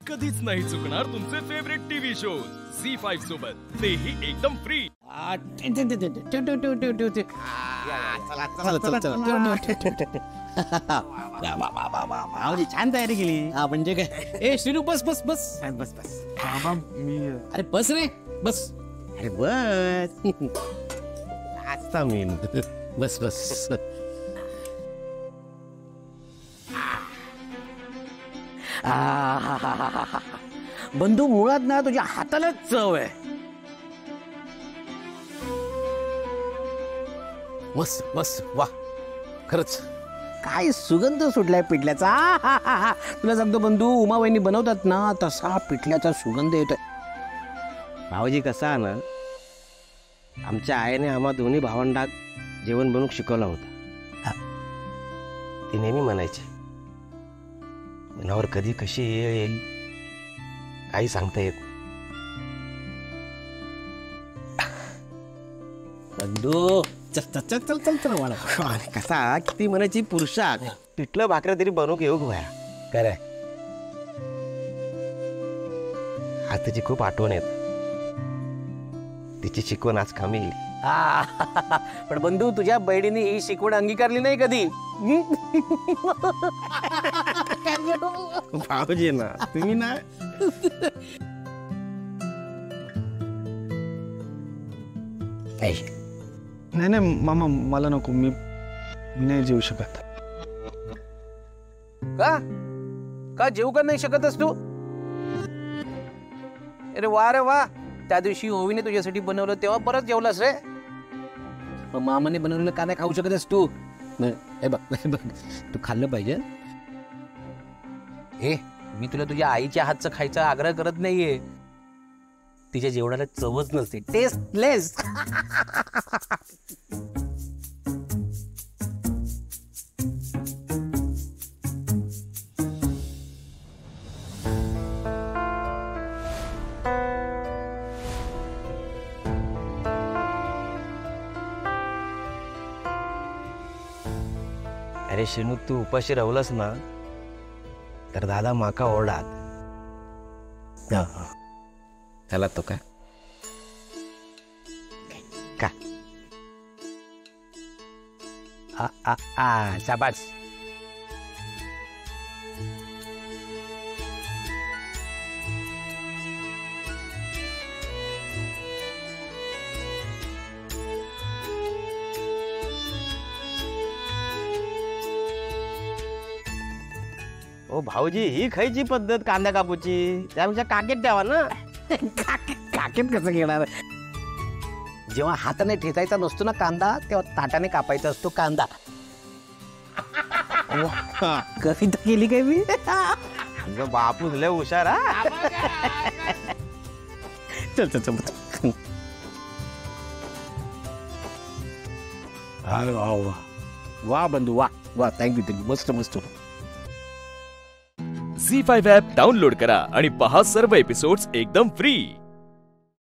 कधीच नाही चुकणार तुमचे फेवरेट टीव्ही शो झी5 सोबत, तेही एकदम फ्री। छान तयारी केली। हा म्हणजे काय? ए श्रीनू बस बस बस बस बस। अरे बस रे बस। अरे बस आता मी बस बस। बंधू मुळात ना तुझ्या हातालाच चव आहे। मस्त मस्त वा खरंच काय सुगंध सुटलाय पिठल्याचा। तुला सांगतो बंधू उमाबाईंनी बनवतात ना तसा पिठल्याचा सुगंध येतोय। भाऊजी कसा ना आमच्या आईने आम्हा दोन्ही भावंडात जेवण बनवून शिकवला होता। ती नेहमी म्हणायची मनावर कधी कशी येईल काही सांगता येत। बंधू चल चल चल चल चल वाढ कसा किती म्हणायची पुरुषात पिठलं भाकऱ्या तरी बनवू घेऊ गोया खरंय। हाताची खूप आठवण येत तिची शिकवण आज कामी येईल। पण बंधू तुझ्या बहिणीने ही शिकवण अंगीकारली नाही कधी। भाऊजी ना तुम्ही ना नाही नाही मामा मला नको मी नाही जेवू शकत। का का जेवू का नाही शकतस तू? अरे वा रे वा त्या दिवशी ओवीने तुझ्यासाठी बनवलं तेव्हा परत जेवलास रे। मग मामाने बनवलेलं का नाही खाऊ शकतस तू? हे बघ तू खाल्लं पाहिजे। हे मी तुला तुझ्या आईच्या हातचं खायचा आग्रह करत नाहीये। तिच्या जेवणाला चवच नसते टेस्टलेस। अरे शेनू तू उपाशी राहुलास ना तर दादा माका ओरडात। त्याला तो काय का शाबास। ओ भाऊजी ही खायची पद्धत कांदा कापूची त्यापेक्षा काकेत द्यावा ना। काकेत कसं घेणार? जेव्हा हाताने ठेचायचा नसतो ना कांदा तेव्हा ताटाने कापायचा असतो कांदा। कविता केली काय मी? बापू लय हुशार हा। चल चल चल वा बंधू वा वा थँक्यू मस्त मस्त। झी5 ॲप डाउनलोड करा आणि पहा सर्व एपिसोड्स एकदम फ्री।